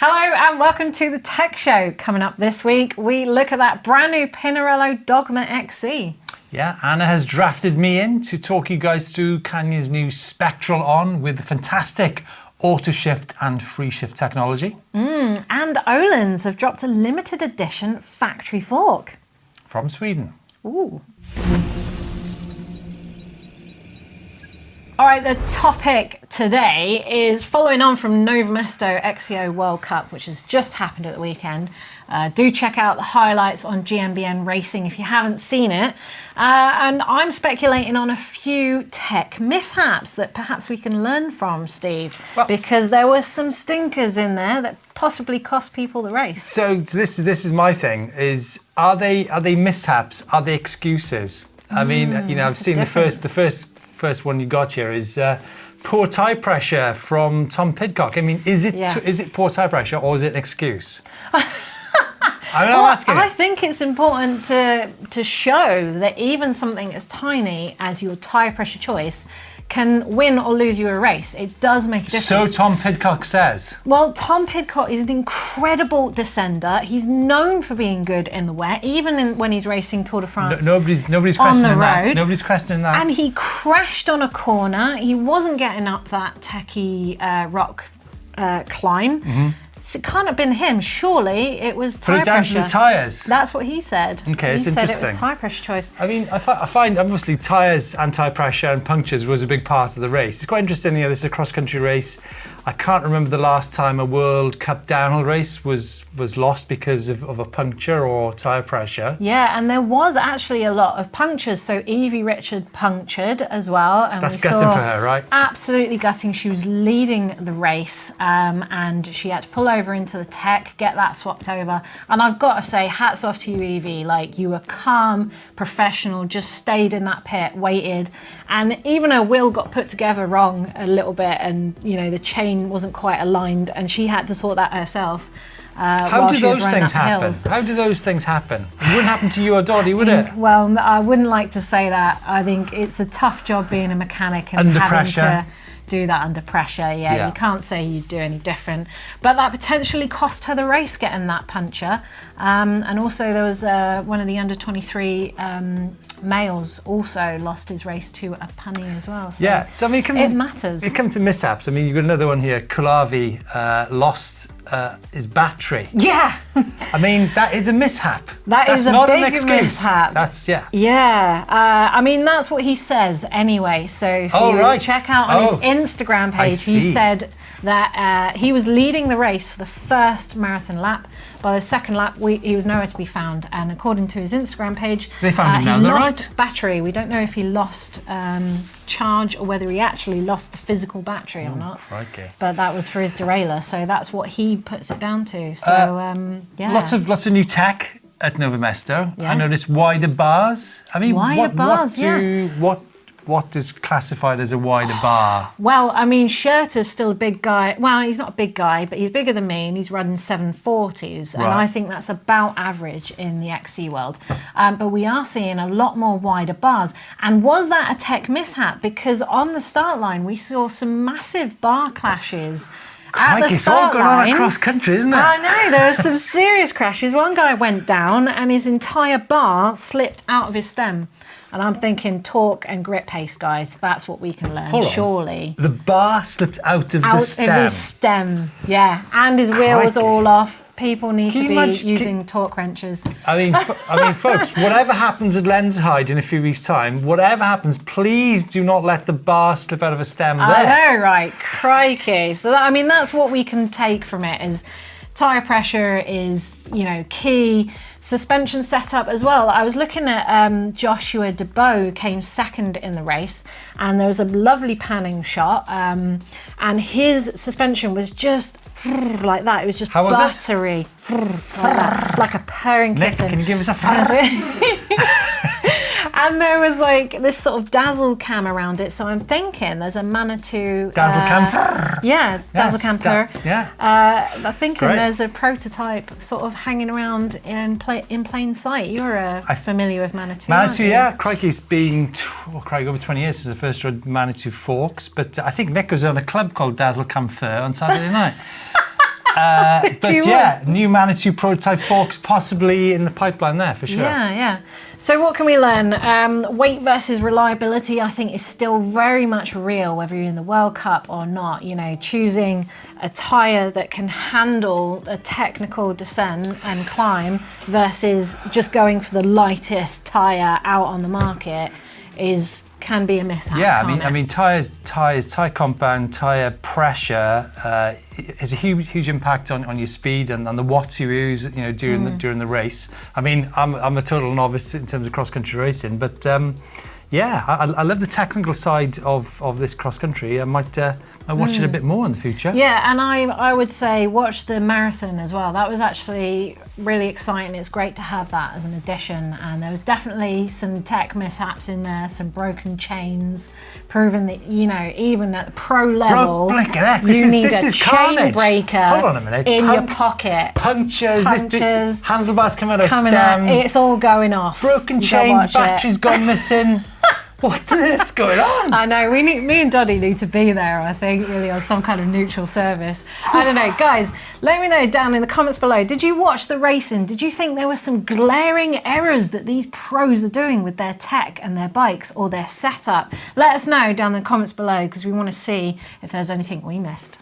Hello and welcome to the Tech Show. Coming up this week, we look at that brand new Pinarello Dogma XC. Yeah, Anna has drafted me in to talk you guys through Canyon's new Spectral on with the fantastic Auto Shift and Free Shift technology. And Öhlins have dropped a limited edition factory fork. From Sweden. Ooh. All right, the topic today is following on from Nové Město XCO World Cup, which has just happened at the weekend. Do check out the highlights on GMBN Racing if you haven't seen it. And I'm speculating on a few tech mishaps that perhaps we can learn from, Steve, because there were some stinkers in there that possibly cost people the race. So this is my thing: are they mishaps? Are they excuses? I mean, I've seen the first one you got here is poor tyre pressure from Tom Pidcock. I mean, is it poor tyre pressure or is it an excuse? I think it's important to show that even something as tiny as your tyre pressure choice can win or lose you a race. It does make a difference. So Tom Pidcock says. Well, Tom Pidcock is an incredible descender. He's known for being good in the wet, even when he's racing Tour de France. Nobody's questioning that. Nobody's questioning that. And he crashed on a corner. He wasn't getting up that techie rock climb. Mm-hmm. So it can't have been him. Surely it was tyre pressure. Put it down to the tyres. That's what he said. Okay, it's interesting. He said it was tyre pressure choice. I mean, I find obviously tyres and tyre pressure and punctures was a big part of the race. It's quite interesting. This is a cross-country race. I can't remember the last time a World Cup downhill race was lost because of a puncture or tyre pressure. Yeah, and there was actually a lot of punctures. So Evie Richard punctured as well. And that's gutting for her, right? Absolutely gutting. She was leading the race and she had to pull over into the tech, get that swapped over. And I've got to say, hats off to you, Evie. Like, you were calm, professional, just stayed in that pit, waited. And even her wheel got put together wrong a little bit and, the chain wasn't quite aligned and she had to sort that herself. How do those things happen? How do those things happen? It wouldn't happen to you or Dottie, would it? Well, I wouldn't like to say that. I think it's a tough job being a mechanic and under having pressure. To do that under pressure. Yeah, you can't say you'd do any different. But that potentially cost her the race getting that puncture. And also there was one of the under 23 males also lost his race to a punny as well. So yeah, so I mean, it matters. It comes to mishaps. I mean, you've got another one here. Kulavi lost his battery. Yeah. I mean, that is a mishap. That's not a big an excuse. mishap. Yeah. I mean, that's what he says anyway. So if you check out on his Instagram page, he said that he was leading the race for the first marathon lap. By the second lap, he was nowhere to be found. And according to his Instagram page, they found him down he the lost right. battery. We don't know if he lost charge or whether he actually lost the physical battery or not. Okay. But that was for his derailleur, so that's what he puts it down to. So yeah. Lots of new tech at Nové Město. Yeah. I noticed wider bars. I mean, what is classified as a wider bar? Well, I mean, Schurter's still a big guy. Well, he's not a big guy, but he's bigger than me and he's running 740s. And I think that's about average in the XC world. But we are seeing a lot more wider bars. And was that a tech mishap? Because on the start line, we saw some massive bar clashes. Crikey, it's all going on across country, isn't it? I know, there were some serious crashes. One guy went down and his entire bar slipped out of his stem. And I'm thinking torque and grip pace, guys. That's what we can learn, surely. The bar slipped out of the stem? Out of his stem, yeah. And his wheel was all off. People need to be using torque wrenches. I mean, folks, whatever happens at Lenzheide in a few weeks' time, whatever happens, please do not let the bar slip out of a stem there. I know, right? Crikey. So, that's what we can take from it is tyre pressure is, key. Suspension setup as well. I was looking at Joshua DeBow, who came second in the race, and there was a lovely panning shot, and his suspension was just like that. It was just buttery, like a purring Nick, kitten. can you give us a And there was like this sort of dazzle cam around it, so I'm thinking there's a Manitou dazzle cam. Dazzle camper. I'm thinking Great. There's a prototype sort of hanging around in plain sight. You're familiar with Manitou. Manitou, yeah. Crikey, it's been over 20 years since I first rode Manitou forks, but I think Nick was on a club called Dazzle Camphor on Saturday night. But yeah, new Manitou prototype forks possibly in the pipeline there for sure. Yeah. So what can we learn? Weight versus reliability, I think, is still very much real, whether you're in the World Cup or not. You know, choosing a tyre that can handle a technical descent and climb versus just going for the lightest tyre out on the market can be a mishap. Yeah, I mean, tyre compound, tyre pressure has a huge impact on your speed and on the watts you use, you know, during the race. I mean, I'm a total novice in terms of cross country racing, but yeah, I love the technical side of this cross country. I might watch it a bit more in the future. Yeah, and I would say watch the marathon as well. That was actually really exciting. It's great to have that as an addition, and there was definitely some tech mishaps in there, some broken chains, proving that, you know, even at the pro level, you need a chain breaker Hold on a minute. in your pocket. Punctures, handlebars come out of stems. It's all going off. Broken chains, batteries gone missing. What is going on? I know, me and Doddy need to be there, I think, really, on some kind of neutral service. I don't know. Guys, let me know down in the comments below. Did you watch the racing? Did you think there were some glaring errors that these pros are doing with their tech and their bikes or their setup? Let us know down in the comments below, because we want to see if there's anything we missed.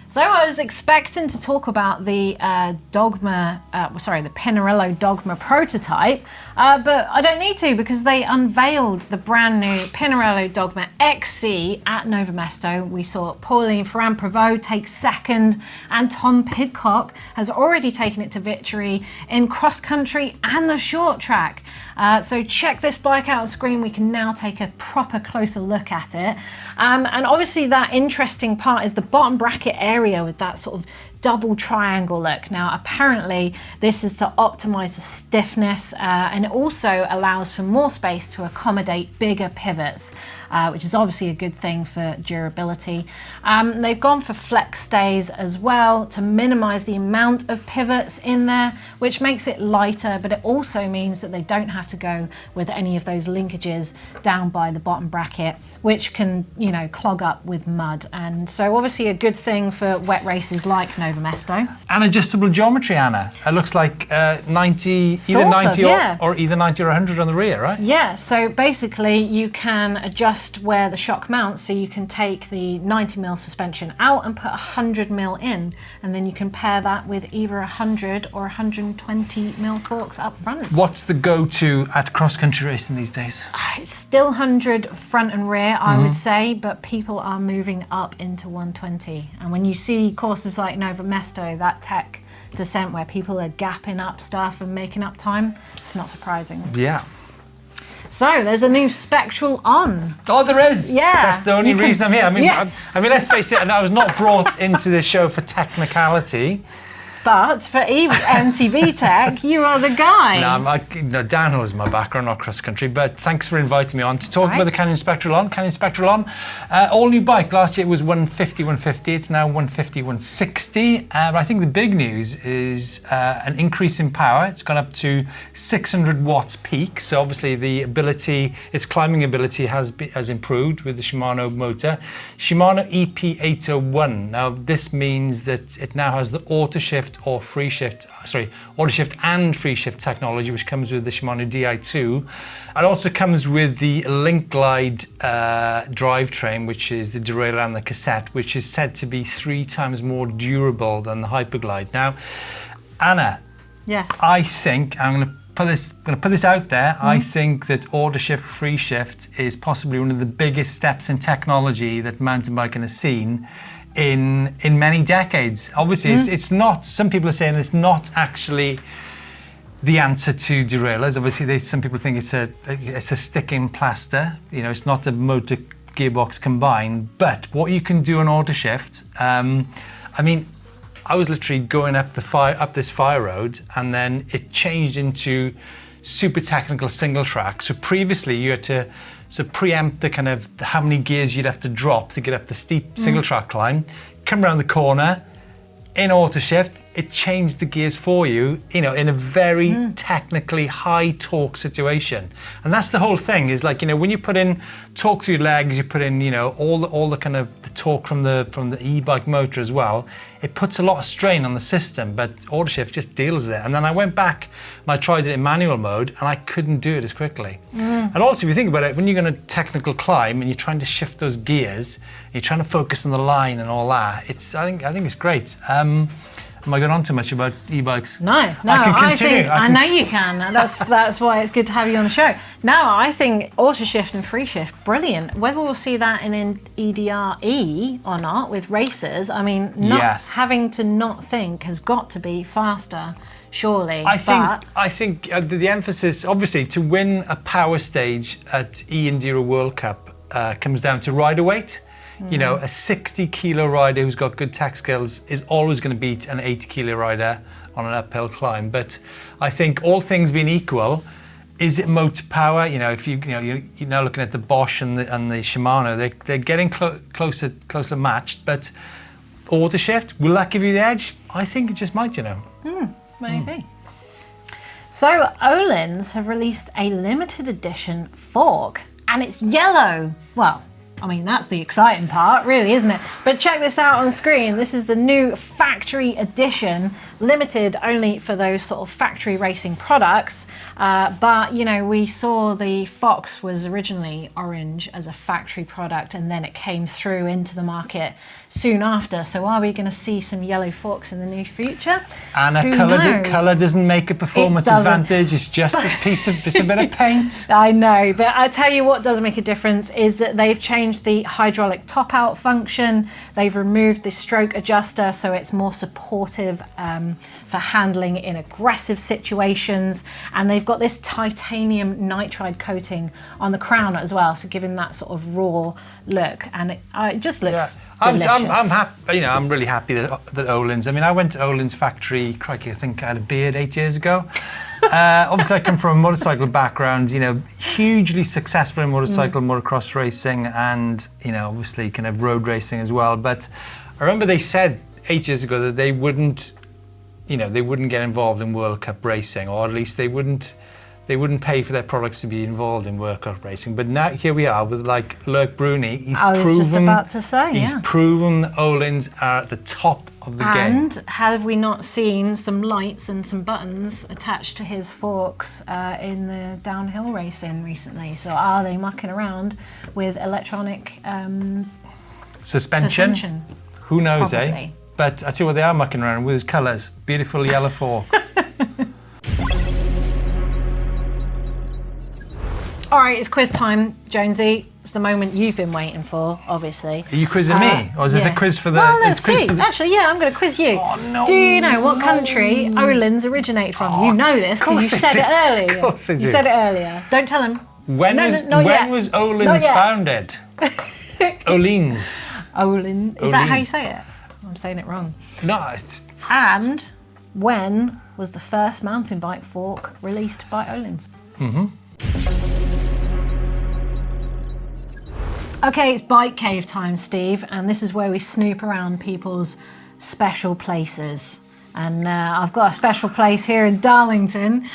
So I was expecting to talk about the the Pinarello Dogma prototype, but I don't need to, because they unveiled the brand new Pinarello Dogma XC at Nové Město. We saw Pauline Ferrand-Prévot take second, and Tom Pidcock has already taken it to victory in cross country and the short track. So check this bike out on screen. We can now take a proper closer look at it. And obviously that interesting part is the bottom bracket area with that sort of double triangle look. Now, apparently this is to optimize the stiffness, and it also allows for more space to accommodate bigger pivots, which is obviously a good thing for durability. They've gone for flex stays as well to minimize the amount of pivots in there, which makes it lighter, but it also means that they don't have to go with any of those linkages down by the bottom bracket, which can, you know, clog up with mud. And so obviously a good thing for wet races like Nové Město. And adjustable geometry, Anna. It looks like 90 or either 90 or 100 on the rear, right? Yeah, so basically you can adjust where the shock mounts, so you can take the 90mm suspension out and put 100mm in, and then you can pair that with either 100 or 120mm forks up front. What's the go-to at cross-country racing these days? It's still 100 front and rear, I would say, but people are moving up into 120. And when you see courses like Nové Město, that tech descent where people are gapping up stuff and making up time, it's not surprising. Yeah. So there's a new Spectral on. Oh, there is. Yeah. That's the only reason I'm here. I mean, let's face it. And I was not brought into this show for technicality. But for MTV Tech, you are the guy. No, downhill is my background, not cross country. But thanks for inviting me on to talk about the Canyon Spectral on. Canyon Spectral on, all new bike. Last year it was 150. It's now 160. But I think the big news is an increase in power. It's gone up to 600 watts peak. So obviously the ability, its climbing ability has improved with the Shimano motor. Shimano EP801. Now this means that it now has the Auto Shift or Auto Shift and Free Shift technology, which comes with the Shimano Di2. It also comes with the Link Glide drivetrain, which is the derailleur and the cassette, which is said to be 3 times more durable than the Hyperglide. Now, Anna, yes, I think I'm going to put this out there. I think that Auto Shift Free Shift is possibly one of the biggest steps in technology that mountain biking has seen in many decades. Obviously, it's not. Some people are saying it's not actually the answer to derailleurs. Obviously, some people think it's a sticking plaster. You know, it's not a motor gearbox combined. But what you can do on Auto Shift, I mean, I was literally going up this fire road, and then it changed into super technical single track. So previously, you had to preempt the kind of how many gears you'd have to drop to get up the steep single track climb, come around the corner, in Auto Shift, it changed the gears for you, you know, in a very technically high torque situation. And that's the whole thing, is like, you know, when you put in torque through your legs, you put in, you know, all the kind of the torque from the e-bike motor as well, it puts a lot of strain on the system, but Auto Shift just deals with it. And then I went back and I tried it in manual mode and I couldn't do it as quickly. And also, if you think about it, when you're going to technical climb and you're trying to shift those gears, you're trying to focus on the line and all that, I think it's great. Am I going on too much about e-bikes? No, I can continue. I know you can. That's why it's good to have you on the show. No, I think Auto Shift and Free Shift, brilliant. Whether we'll see that in EDRE or not with racers, I mean, having to not think has got to be faster, surely. I think the emphasis, obviously, to win a power stage at Enduro World Cup comes down to rider weight. You know, a 60 kilo rider who's got good tech skills is always going to beat an 80 kilo rider on an uphill climb. But I think all things being equal, is it motor power? You know, if you're now looking at the Bosch and the Shimano, they're getting closer matched. But Auto Shift, will that give you the edge? I think it just might, you know. Maybe. So Öhlins have released a limited edition fork, and it's yellow. Well, I mean, that's the exciting part, really, isn't it? But check this out on screen. This is the new factory edition, limited only for those sort of factory racing products. But, you know, we saw the Fox was originally orange as a factory product, and then it came through into the market soon after. So are we going to see some yellow forks in the near future? And colour doesn't make a performance advantage. It's just a bit of paint. I know, but I tell you what does make a difference is that they've changed the hydraulic top out function. They've removed the stroke adjuster, so it's more supportive for handling in aggressive situations. And they've got this titanium nitride coating on the crown as well, so giving that sort of raw look. And it just looks delicious. I'm happy. You know, I'm really happy that Öhlins. I mean, I went to Öhlins factory. Crikey, I think I had a beard 8 years ago. Obviously, I come from a motorcycle background. You know, hugely successful in motorcycle, motocross racing, and you know, obviously, kind of road racing as well. But I remember they said 8 years ago that they wouldn't get involved in World Cup racing, or at least they wouldn't pay for their products to be involved in World Cup racing. But now here we are with like Lurk Bruni. He's proven that Öhlins are at the top of the game. And have we not seen some lights and some buttons attached to his forks in the downhill racing recently? So are they mucking around with electronic suspension? Who knows, Probably. eh? But I tell you what, they are mucking around with his colours. Beautiful yellow fork. All right, it's quiz time, Jonesy. It's the moment you've been waiting for, obviously. Are you quizzing me? Or is this a quiz for the... Well, let's see. Actually, yeah, I'm going to quiz you. Oh, no. Do you know what country Öhlins originated from? You know this because you said it earlier. Of course I do. You said it earlier. Don't tell him. When was Öhlins founded? Öhlins. Öhlins. Is that how you say it? I'm saying it wrong. No, it's... And when was the first mountain bike fork released by Öhlins? Okay, it's Bike Cave time, Steve, and this is where we snoop around people's special places. And I've got a special place here in Darlington.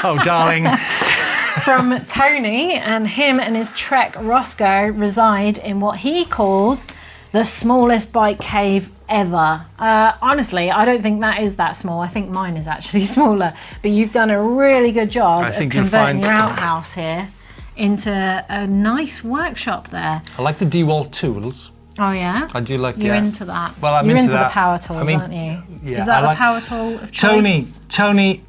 Oh, darling. From Tony, and him and his Trek Roscoe reside in what he calls the smallest bike cave ever. Honestly, I don't think that is that small. I think mine is actually smaller. But you've done a really good job of converting your outhouse here into a nice workshop there. I like the DeWalt tools. Oh yeah? I do like, You're into that. Well, I'm You're into that. the power tools, aren't you? Yeah, is that the power tool of choice? Tony.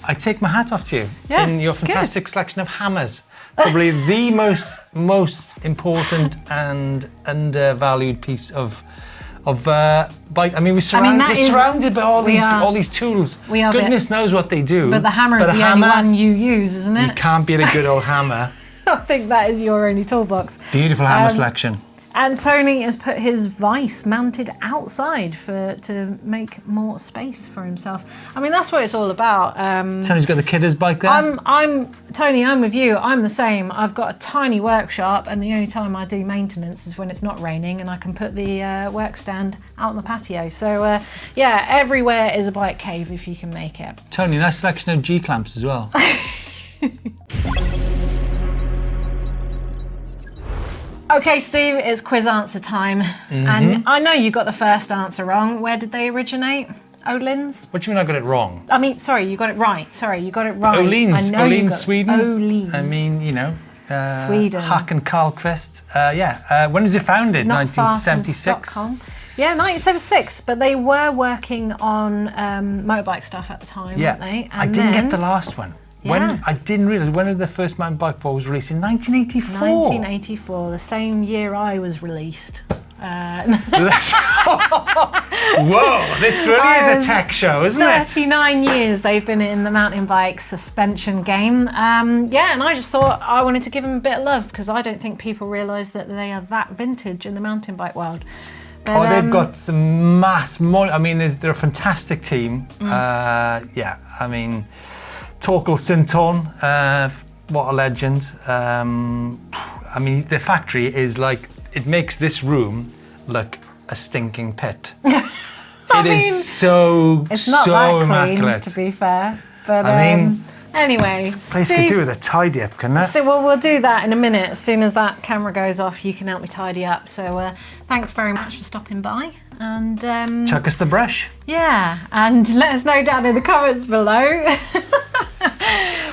I take my hat off to you in your fantastic selection of hammers. Probably the most important and undervalued piece of bike. I mean, we're surrounded by all these tools. We are. Goodness knows what they do. But the hammer is the only one you use, isn't it? You can't beat a good old hammer. I think that is your only toolbox. Beautiful hammer selection. And Tony has put his Vice mounted outside to make more space for himself. I mean, that's what it's all about. Tony's got the kidder's bike there. Tony, I'm with you. I'm the same. I've got a tiny workshop, and the only time I do maintenance is when it's not raining, and I can put the work stand out on the patio. So yeah, everywhere is a bike cave if you can make it. Tony, nice selection of G clamps as well. Okay, Steve, it's quiz answer time. And I know you got the first answer wrong. Where did they originate? Ohlins? What do you mean I got it wrong? I mean, sorry, you got it right. Sorry, you got it right. Ohlins, I know Ohlins, Sweden. Ohlins. I mean, you know, Sweden. Hack and Karlqvist. When was it founded? Not far from 1976. Stockholm. Yeah, 1976. But they were working on motorbike stuff at the time, weren't they? And I didn't get the last one. Yeah. I didn't realise, when did the first mountain bike ball was released? In 1984. 1984, the same year I was released. Whoa, this really is a tech show, isn't it? 39 years they've been in the mountain bike suspension game. And I just thought I wanted to give them a bit of love because I don't think people realise that they are that vintage in the mountain bike world. But, they've got some I mean, they're a fantastic team. I mean, Torkel Sinton, what a legend. I mean, the factory is like, it makes this room look a stinking pit. It's not that clean, immaculate. to be fair. But I mean, anyway, this place could do with a tidy up, couldn't it? Well, we'll do that in a minute. As soon as that camera goes off, you can help me tidy up. So thanks very much for stopping by. And chuck us the brush. Yeah, and let us know down in the comments below.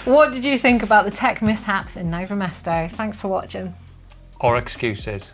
What did you think about the tech mishaps in Nové Město? Thanks for watching. Or excuses.